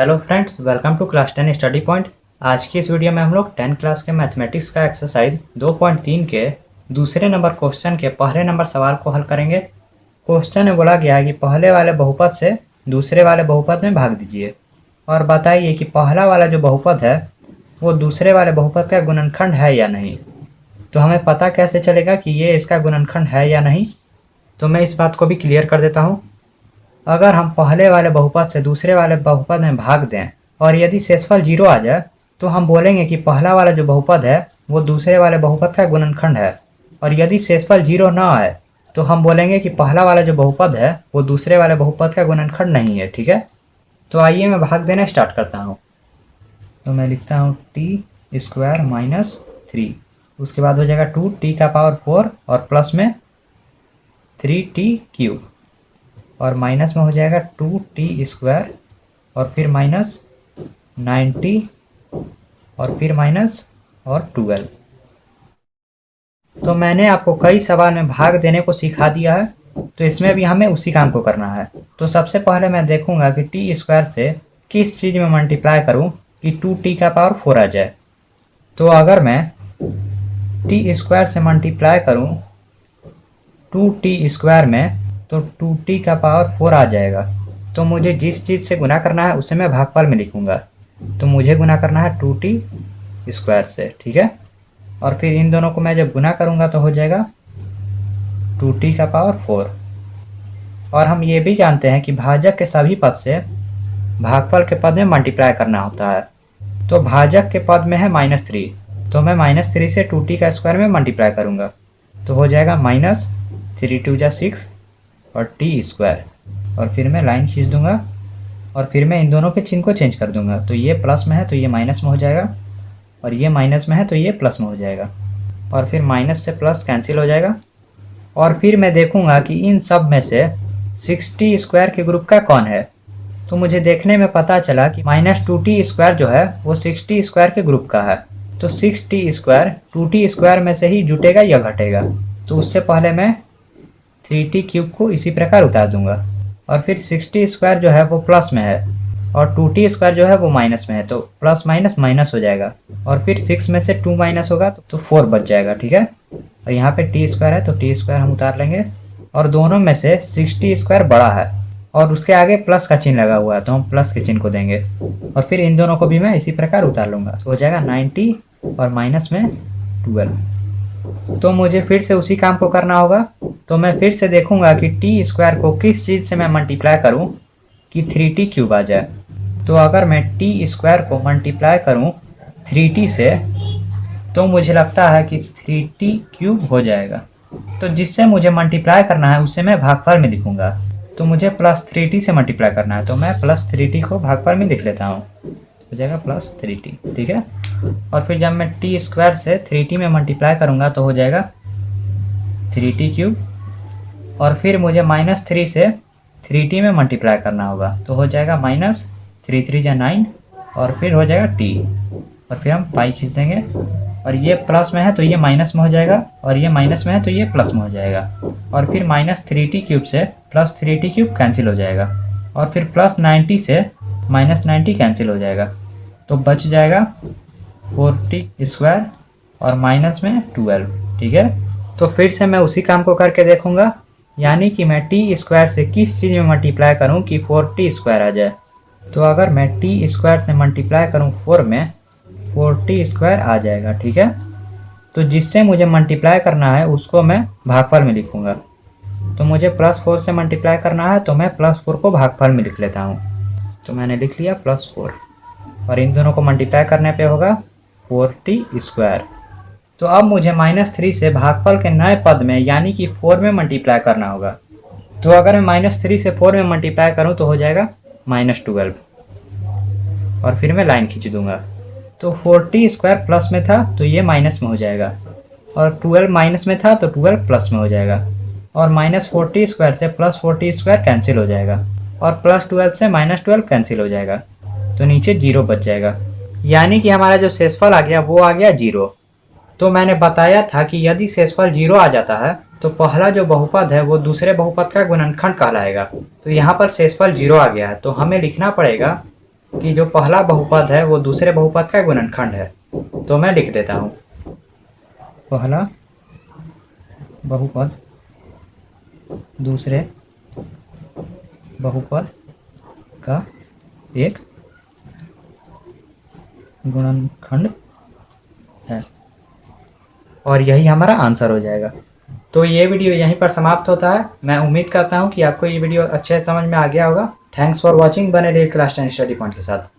Hello friends, welcome to class 10 study point. आज की इस वीडियो में हम लोग 10 क्लास के मैथमेटिक्स का एक्सरसाइज 2.3 के दूसरे नंबर क्वेश्चन के पहले नंबर सवाल को हल करेंगे। क्वेश्चन में बोला गया है कि पहले वाले बहुपद से दूसरे वाले बहुपद में भाग दीजिए और बताइए कि पहला वाला जो बहुपद है वो दूसरे वाले बहुपद का गुणनखंड है या नहीं। तो हमें पता कैसे चलेगा कि ये इसका गुणनखंड है या नहीं, तो मैं इस बात को भी क्लियर कर देता हूँ। अगर हम पहले वाले बहुपद से दूसरे वाले बहुपद में भाग दें और यदि शेषफल 0 आ जाए तो हम बोलेंगे कि पहला वाला जो बहुपद है वो दूसरे वाले बहुपद का गुणनखंड है, और यदि शेषफल 0 ना आए तो हम बोलेंगे कि पहला वाला जो बहुपद है वो दूसरे वाले बहुपद का गुणनखंड नहीं है। ठीक है, तो आइए मैं भाग देना स्टार्ट करता हूँ। तो मैं लिखता हूँ t² - 3, उसके बाद हो जाएगा 2t⁴ और प्लस में 3t³ और माइनस में हो जाएगा 2t² और फिर माइनस 9t और फिर माइनस और 12। तो मैंने आपको कई सवाल में भाग देने को सिखा दिया है, तो इसमें भी हमें उसी काम को करना है। तो सबसे पहले मैं देखूंगा कि t² से किस चीज़ में मल्टीप्लाई करूं कि 2t⁴ आ जाए। तो अगर मैं t² से मल्टीप्लाई करूं 2t² में तो 2t⁴ आ जाएगा। तो मुझे जिस चीज़ से गुना करना है उसे मैं भागफल में लिखूंगा। तो मुझे गुना करना है 2t² से, ठीक है। और फिर इन दोनों को मैं जब गुना करूंगा तो हो जाएगा 2t⁴। और हम ये भी जानते हैं कि भाजक के सभी पद से भागफल के पद में मल्टीप्लाई करना होता है। तो भाजक के पद में है -3, तो मैं -3 से 2t² में मल्टीप्लाई करूंगा तो हो जाएगा -3×2 = 6 और t²। और फिर मैं लाइन खींच दूंगा और फिर मैं इन दोनों के चिन्ह को चेंज कर दूंगा। तो ये प्लस में है तो ये माइनस में हो जाएगा, और ये माइनस में है तो ये प्लस में हो जाएगा, और फिर माइनस से प्लस कैंसिल हो जाएगा। और फिर मैं देखूंगा कि इन सब में से 60² के ग्रुप का कौन है। तो मुझे देखने में पता चला कि -2t² जो है वो 60² के ग्रुप का है। तो 6t² 2t² में से ही जुटेगा या घटेगा। तो उससे पहले मैं 3t³ को इसी प्रकार उतार दूंगा, और फिर 60² जो है वो प्लस में है और 2t² जो है वो माइनस में है, तो प्लस माइनस माइनस हो जाएगा। और फिर 6 में से 2 माइनस होगा तो 4 बच जाएगा, ठीक है। और यहाँ पे t² है तो t² हम उतार लेंगे, और दोनों में से 60² बड़ा है और उसके आगे प्लस का चिन्ह लगा हुआ है तो हम प्लस के चिन्ह को देंगे। और फिर इन दोनों को भी मैं इसी प्रकार उतार लूंगा तो हो जाएगा 90 और माइनस में 12। तो मुझे फिर से उसी काम को करना होगा। तो मैं फिर से देखूंगा कि t² को किस चीज़ से मैं मल्टीप्लाई करूं कि 3t³ आ जाए। तो अगर मैं t² को मल्टीप्लाई करूं 3t से तो मुझे लगता है कि 3t³ हो जाएगा। तो जिससे मुझे मल्टीप्लाई करना है उसे मैं भागफल में लिखूंगा। तो मुझे +3t से मल्टीप्लाई करना है तो मैं +3t को भागफल में लिख लेता हूँ, हो जाएगा +3t, ठीक है। और फिर जब मैं t² से 3t में मल्टीप्लाई करूंगा तो हो जाएगा 3t³। और फिर मुझे -3 से 3t में मल्टीप्लाई करना होगा तो हो जाएगा -3×3 = 9 और फिर हो जाएगा t, और फिर हम पाई खींच देंगे। और ये प्लस में है तो ये माइनस में हो जाएगा, और ये माइनस में है तो ये प्लस में हो जाएगा। और फिर -3t³ से +3t³ कैंसिल हो जाएगा, और फिर +90 से -90 कैंसिल हो जाएगा तो बच जाएगा 4t² और माइनस में 12, ठीक है। तो फिर से मैं उसी काम को करके देखूंगा, यानी कि मैं t² से किस चीज़ में मल्टीप्लाई करूं कि 4t² आ जाए। तो अगर मैं t² से मल्टीप्लाई करूं 4 में 4t² आ जाएगा, ठीक है। तो जिससे मुझे मल्टीप्लाई करना है उसको मैं भागफल में लिखूंगा। तो मुझे +4 से मल्टीप्लाई करना है तो मैं +4 को भागफल में लिख लेता हूँ। तो मैंने लिख लिया +4, और इन दोनों को मल्टीप्लाई करने पे होगा 4t²। तो अब मुझे -3 से भागफल के नए पद में यानी कि 4 में मल्टीप्लाई करना होगा। तो अगर मैं -3 से 4 में मल्टीप्लाई करूं तो हो जाएगा -12, और फिर मैं लाइन खींच दूंगा। तो 4t² प्लस में था तो ये माइनस में हो जाएगा, और 12 माइनस में था तो 12 प्लस में हो जाएगा, और -4t² से +4t² कैंसिल हो जाएगा, और +12 से -12 कैंसिल हो जाएगा तो नीचे 0 बच जाएगा, यानी कि हमारा जो शेषफल आ गया वो आ गया 0। तो मैंने बताया था कि यदि शेषफल 0 आ जाता है तो पहला जो बहुपद है वो दूसरे बहुपद का गुणनखंड कहलाएगा। तो यहाँ पर शेषफल 0 आ गया है तो हमें लिखना पड़ेगा कि जो पहला बहुपद है वो दूसरे बहुपद का गुणनखंड है। तो मैं लिख देता हूँ, पहला बहुपद दूसरे बहुपद का एक गुणनखंड है, और यही हमारा आंसर हो जाएगा। तो ये वीडियो यहीं पर समाप्त होता है। मैं उम्मीद करता हूँ कि आपको ये वीडियो अच्छे समझ में आ गया होगा। Thanks for watching. बने रहिए क्लास 10 स्टडी पॉइंट के साथ।